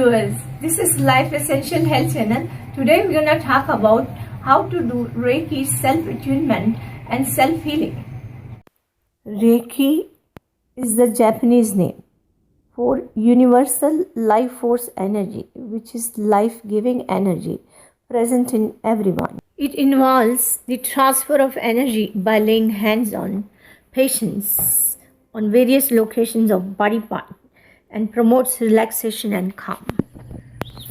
viewers, this is Life Essential Health Channel. Today we're going to talk about how to do Reiki self-attunement and self-healing. Reiki is the Japanese name for universal life force energy, which is life-giving energy present in everyone. It involves the transfer of energy by laying hands on patients on various locations of body part and promotes relaxation and calm.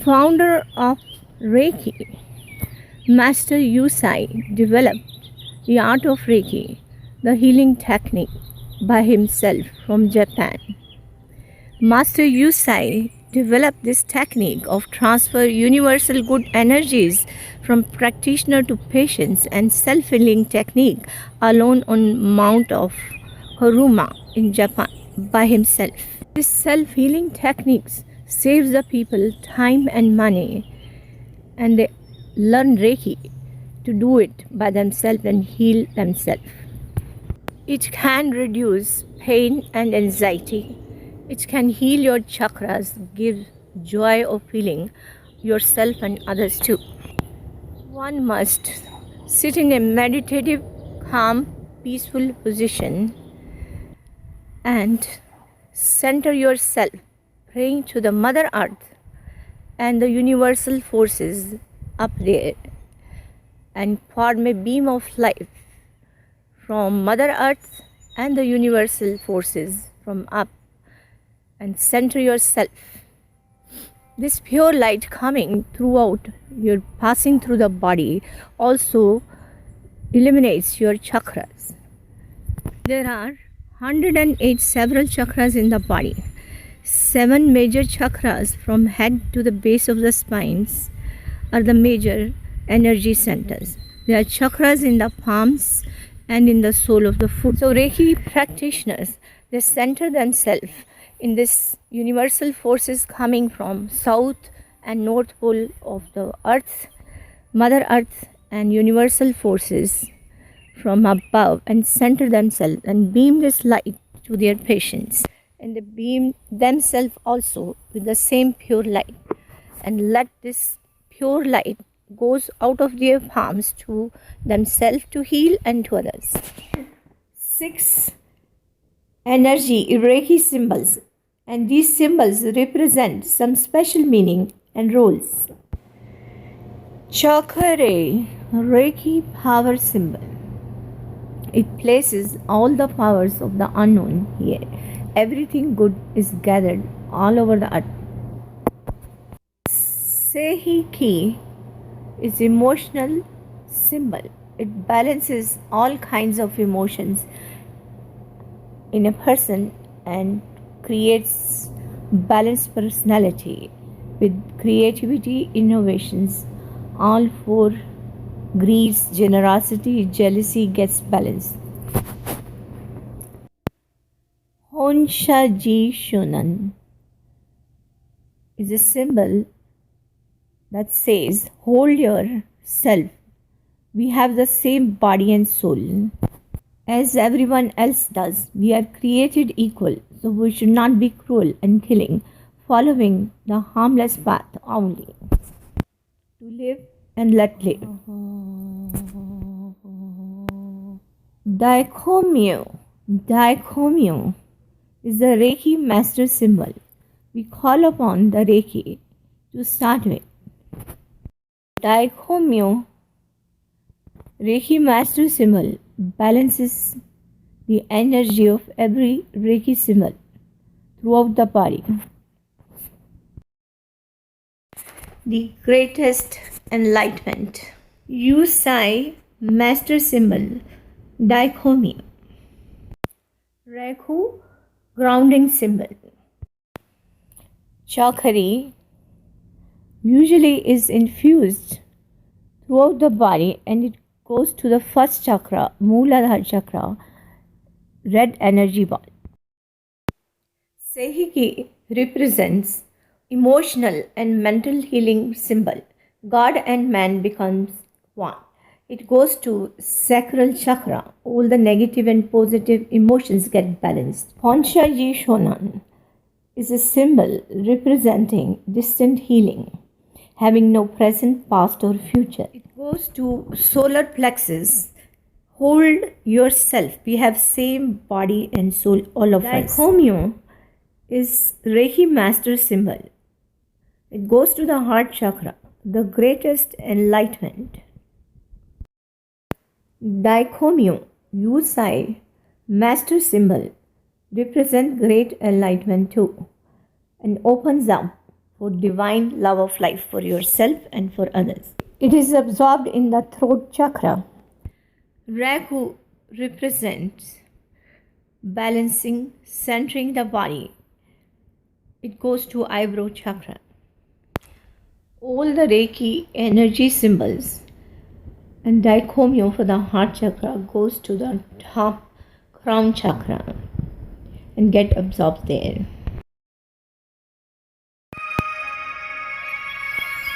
Founder of Reiki, Master Yusai developed the art of Reiki, the healing technique, by himself from Japan. Master Yusai developed this technique of transfer universal good energies from practitioner to patients and self-healing technique alone on Mount of Kuruma in Japan by himself. This self-healing techniques saves the people time and money, and they learn Reiki to do it by themselves and heal themselves. It can reduce pain and anxiety. It can heal your chakras, give joy of feeling yourself and others too. One must sit in a meditative, calm, peaceful position and center yourself, praying to the Mother Earth and the universal forces up there, and form a beam of light from Mother Earth and the universal forces from up, and center yourself. This pure light coming throughout, you're passing through the body, also eliminates your chakras. There are 108 several chakras in the body. 7 major chakras from head to the base of the spines are the major energy centers. There are chakras in the palms and in the sole of the foot. So Reiki practitioners, they center themselves in this universal forces coming from south and north pole of the earth, Mother Earth, and universal forces from above, and center themselves and beam this light to their patients, and they beam themselves also with the same pure light, and let this pure light goes out of their palms to themselves to heal and to others. 6 energy Reiki symbols, and these symbols represent some special meaning and roles. Chakra, Reiki power symbol. It places all the powers of the unknown here. Everything good is gathered all over the earth. Seiki is emotional symbol. It balances all kinds of emotions in a person and creates balanced personality with creativity, innovations. All 4 greed, generosity, jealousy gets balanced. Honshaji Shonan is a symbol that says, hold yourself. We have the same body and soul as everyone else does. We are created equal, so we should not be cruel and killing, following the harmless path only. To live and let live. Daikomyo is the Reiki master symbol. We call upon the Reiki to start with. Daikomyo Reiki master symbol balances the energy of every Reiki symbol throughout the body. The greatest enlightenment. Yusai master symbol Daikomyo. Reku grounding symbol. Chakra usually is infused throughout the body, and it goes to the first chakra, Mooladhara chakra, red energy ball. Seiki represents emotional and mental healing symbol. God and man becomes one. It goes to sacral chakra. All the negative and positive emotions get balanced. Honshaji Shonan is a symbol representing distant healing, having no present, past, or future. It goes to solar plexus. Hold yourself. We have same body and soul, all of us. Daikomyo is Reiki master symbol. It goes to the heart chakra, the greatest enlightenment. Daikomyo, Yusai, master symbol, represent great enlightenment too, and opens up for divine love of life for yourself and for others. It is absorbed in the throat chakra. Raku represents balancing, centering the body. It goes to eyebrow chakra. All the Reiki energy symbols and Daikomyo for the heart chakra goes to the top crown chakra and get absorbed there.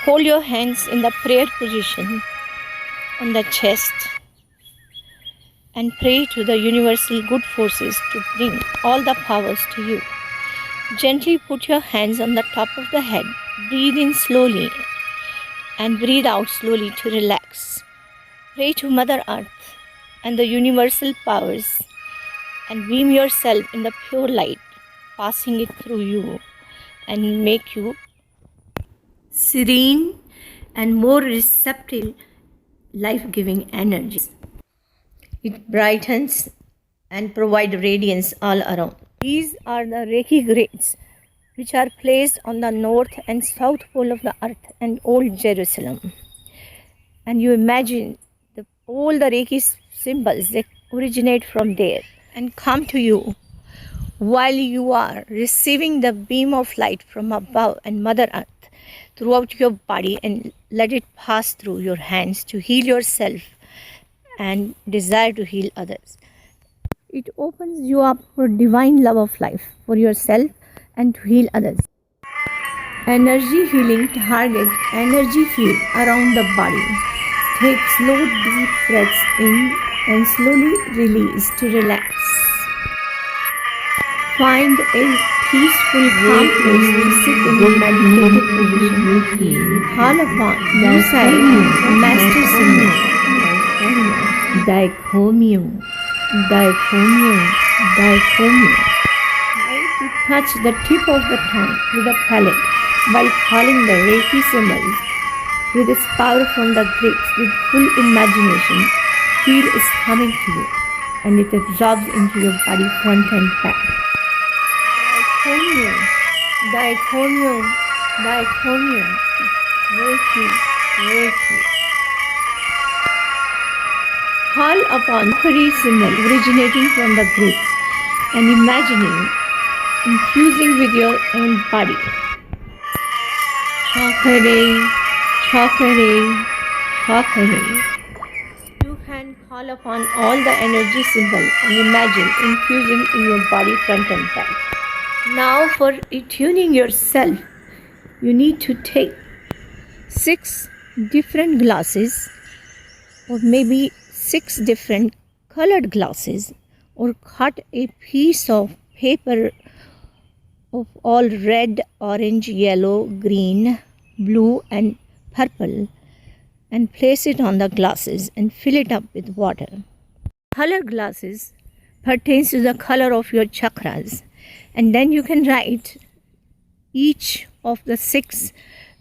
Hold your hands in the prayer position on the chest and pray to the universal good forces to bring all the powers to you. Gently put your hands on the top of the head. Breathe in slowly and breathe out slowly to relax. Pray to Mother Earth and the universal powers and beam yourself in the pure light, passing it through you and make you serene and more receptive, life-giving energies. It brightens and provides radiance all around. These are the Reiki grids which are placed on the north and south pole of the earth and old Jerusalem. And you imagine all the Reiki symbols that originate from there and come to you while you are receiving the beam of light from above and Mother Earth throughout your body, and let it pass through your hands to heal yourself and desire to heal others. It opens you up for divine love of life for yourself and to heal others. Energy healing target energy field around the body. Take slow deep breaths in and slowly release to relax. Find a peaceful calm place to sit in a meditative position. Call upon Yusai, master symbol. Daikomyo, Daikomyo, Daikomyo. Try to touch the tip of the tongue with the palate while calling the Reiki symbols with its power from the grids with full imagination. Feel is coming to you and it absorbs into your body front and back. Daikomyo, Daikomyo, Daikomyo, Reiki, Reiki. Call upon Kari symbol originating from the grids and imagining infusing with your own body. Chakare, chakare, chakare. You can call upon all the energy symbols and imagine infusing in your body front and back. Now for tuning yourself, you need to take 6 different glasses or maybe 6 different colored glasses, or cut a piece of paper of all red, orange, yellow, green, blue and purple, and place it on the glasses and fill it up with water. Color glasses pertains to the color of your chakras, and then you can write each of the 6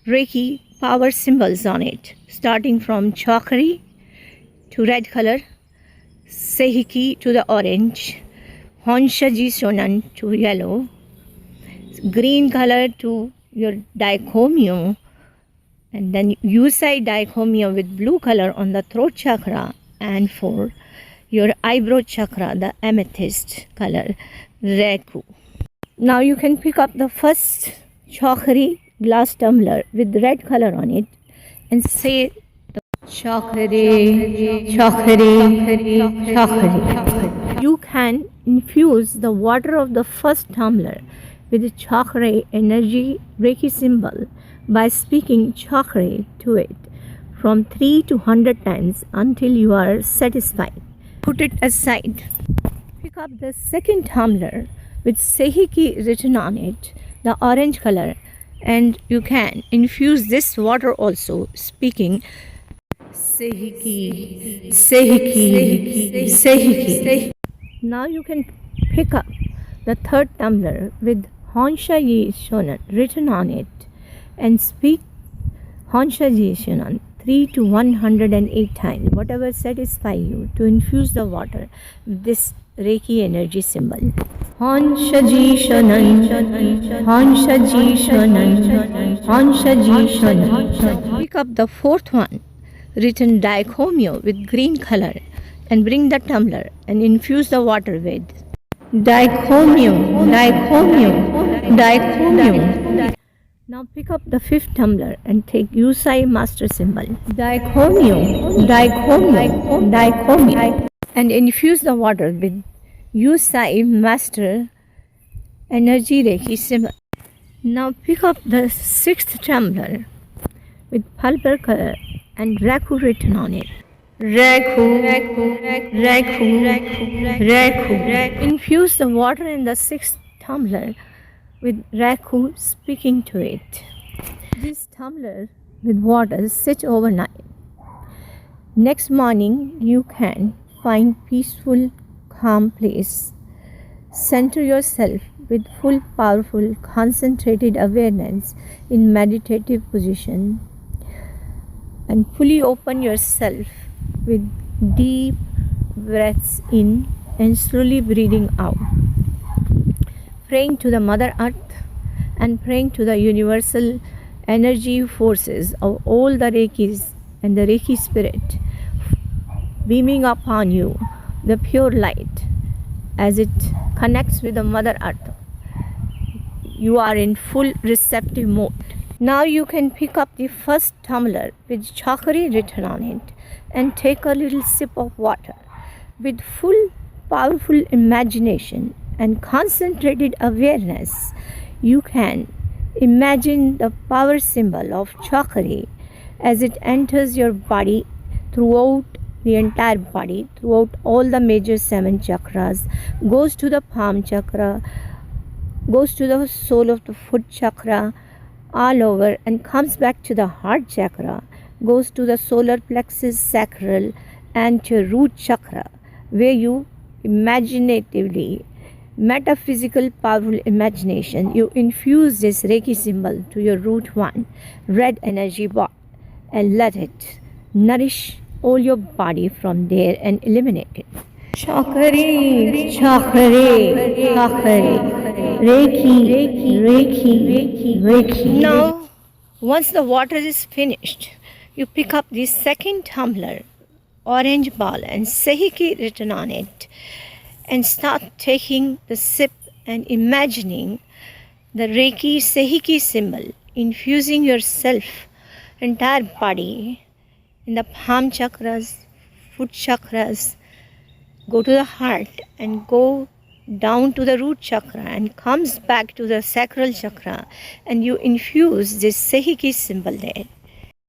Reiki power symbols on it, starting from Chakri to red color, Seihiki to the orange, Honshaji Shonan to yellow, green color to your Daikomyo, and then Yusai Daikomyo with blue color on the throat chakra, and for your eyebrow chakra, the amethyst color, Reku. Now you can pick up the first Chakri glass tumbler with red color on it and say Chakri, Chakri, Chakri. You can infuse the water of the first tumbler with the Chakri energy Reiki symbol by speaking Chakri to it from 3 to 100 times until you are satisfied. Put it aside. Pick up the second tumbler with Seihiki written on it the orange color, and you can infuse this water also, speaking Sehiki, Sehiki, Sehiki. Now you can pick up the third tumbler with Honsha Yi Shonan written on it and speak Honsha Ji Shonan 3 to 108 times, whatever satisfy you, to infuse the water with this Reiki energy symbol. Honsha Ji Shonan, Honsha Ji Shonan, Honsha Ji Shonan. Pick up the fourth one, written Daikomyo with green color, and bring the tumbler and infuse the water with Daikomyo, Daikomyo, Daikomyo. Now pick up the fifth tumbler and take Yusai master symbol. Daikomyo, Daikomyo, Daikomyo. And infuse the water with Yusai master energy Reiki symbol. Now pick up the sixth tumbler with purple color and Raku written on it. Raku, Raku, Raku, Raku. Infuse the water in the sixth tumbler with Raku, speaking to it. This tumbler with water sit overnight. Next morning you can find peaceful, calm place. Center yourself with full, powerful, concentrated awareness in meditative position, and fully open yourself with deep breaths in and slowly breathing out. Praying to the Mother Earth and praying to the universal energy forces of all the Reikis and the Reiki spirit beaming upon you the pure light as it connects with the Mother Earth. You are in full receptive mode. Now you can pick up the first tumbler with Chakri written on it and take a little sip of water. With full powerful imagination and concentrated awareness, you can imagine the power symbol of Chakri as it enters your body throughout the entire body, throughout all the major 7 chakras, goes to the palm chakra, goes to the sole of the foot chakra, all over, and comes back to the heart chakra, goes to the solar plexus sacral and to root chakra, where you imaginatively, metaphysical powerful imagination, you infuse this Reiki symbol to your root 1 red energy ball and let it nourish all your body from there and eliminate it. Chakri, Chakri, Chakri, Reiki, Reiki, Reiki. Now, once the water is finished, you pick up the second tumbler, orange ball, and Sehiki written on it, and start taking the sip and imagining the Reiki Sehiki symbol, infusing yourself, entire body, in the palm chakras, foot chakras, go to the heart and go down to the root chakra and comes back to the sacral chakra, and you infuse this Sehiki symbol there.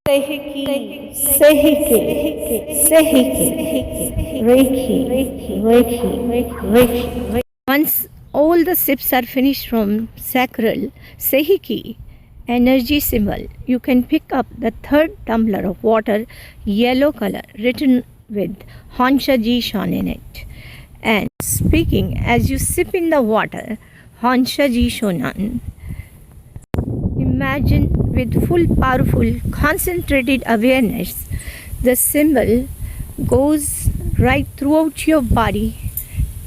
Sehiki, Sehiki, Sehiki, Reiki, Reiki, Reiki. Once all the sips are finished from sacral Sehiki energy symbol, you can pick up the third tumbler of water, yellow color, written with Honsha Ji Shon in it. And speaking as you sip in the water, Honsha Ji Shonan, imagine with full, powerful, concentrated awareness, the symbol goes right throughout your body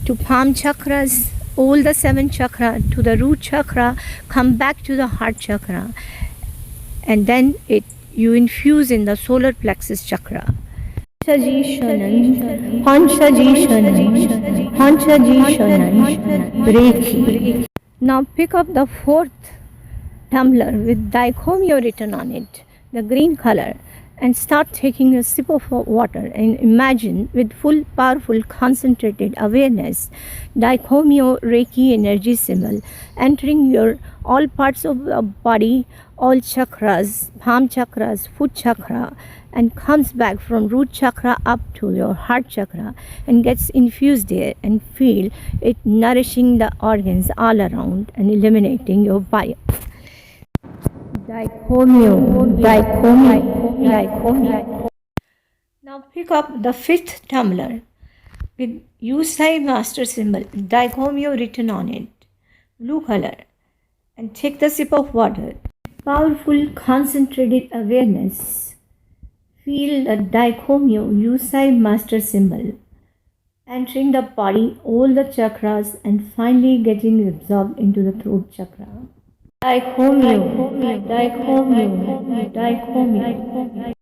to palm chakras, all the 7 chakra, to the root chakra, come back to the heart chakra, and then you infuse in the solar plexus chakra. Honsha Ji Shonan, Honsha Ji Shonan, Honsha Ji Shonan, Reiki. Now pick up the fourth tumbler with Daikomyo written on it, the green color, and start taking a sip of water and imagine with full, powerful, concentrated awareness Daikomyo Reiki energy symbol entering your all parts of the body, all chakras, palm chakras, foot chakra, and comes back from root chakra up to your heart chakra and gets infused there, and feel it nourishing the organs all around and eliminating your body. Daikomyo, Daikomyo, Daikomyo. Now pick up the fifth tumbler with Yusai master symbol, Daikomyo written on it, blue color, and take the sip of water. Powerful concentrated awareness. Feel the Daikomyo Yusai master symbol entering the body, all the chakras, and finally getting absorbed into the throat chakra. Daikomyo, Daikomyo, Daikomyo.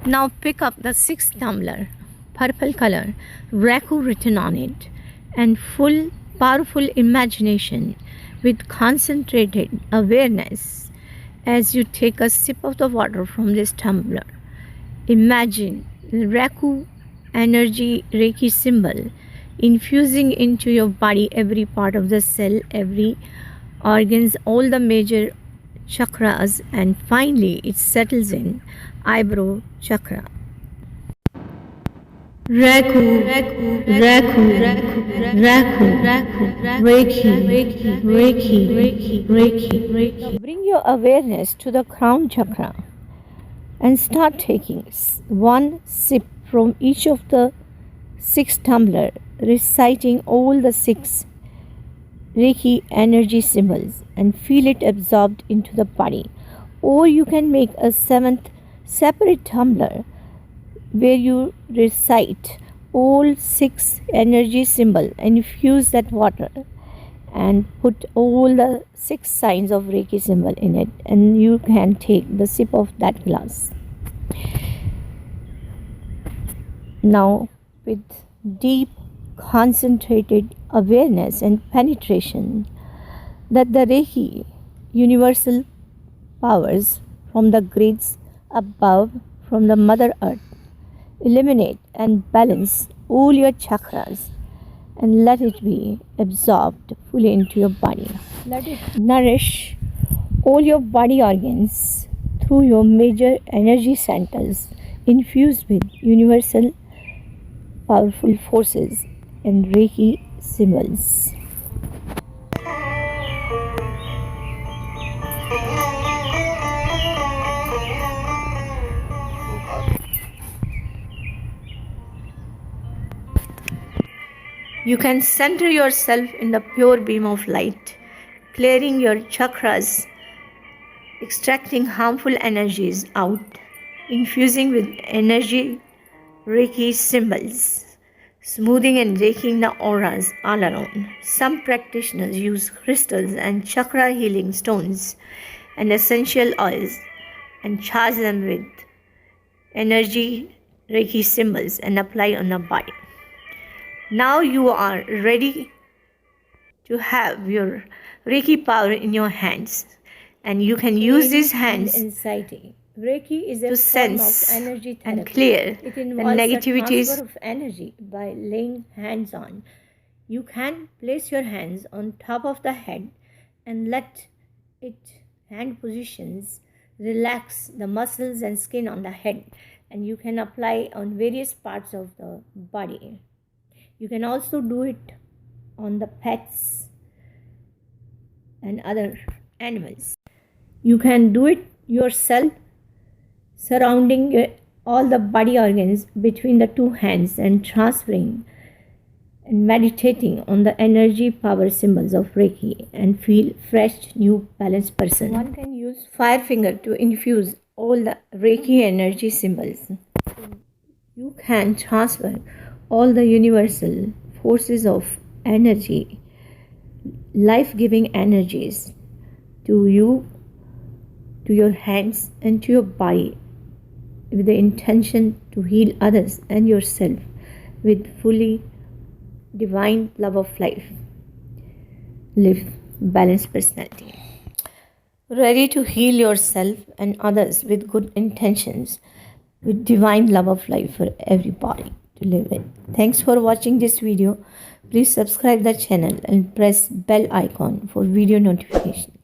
Now pick up the sixth tumbler, purple color, Raku written on it, and full powerful imagination with concentrated awareness as you take a sip of the water from this tumbler. Imagine the Raku energy Reiki symbol infusing into your body, every part of the cell, every organs, all the major chakras, and finally it settles in eyebrow chakra. Raku, Raku, Raku, Raku, Reiki, Reiki, Reiki. Now bring your awareness to the crown chakra and start taking one sip from each of the six tumbler, reciting all the six Reiki energy symbols and feel it absorbed into the body. Or you can make a seventh separate tumbler where you recite all six energy symbols and infuse that water and put all the six signs of Reiki symbol in it, and you can take the sip of that glass. Now with deep concentrated awareness and penetration that the Reiki universal powers from the grids above, from the Mother Earth, eliminate and balance all your chakras and let it be absorbed fully into your body. Let it nourish all your body organs through your major energy centers infused with universal powerful forces and Reiki symbols. You can center yourself in the pure beam of light, clearing your chakras, extracting harmful energies out, infusing with energy Reiki symbols, smoothing and raking the auras all around. Some practitioners use crystals and chakra healing stones and essential oils and charge them with energy Reiki symbols and apply on the body. Now you are ready to have your Reiki power in your hands, and you can use these hands anxiety. Reiki is a to sense of energy therapy and clear it involves the negativities transfer of energy by laying hands on. You can place your hands on top of the head and let it hand positions relax the muscles and skin on the head, and you can apply on various parts of the body. You can also do it on the pets and other animals. You can do it yourself, surrounding all the body organs between the two hands and transferring and meditating on the energy power symbols of Reiki and feel fresh, new, balanced person. One can use fire finger to infuse all the Reiki energy symbols. You can transfer all the universal forces of energy, life-giving energies to you, to your hands and to your body with the intention to heal others and yourself with fully divine love of life. Live balanced personality. ready to heal yourself and others with good intentions, with divine love of life for everybody to live in. Thanks for watching this video. Please subscribe the channel and press bell icon for video notifications.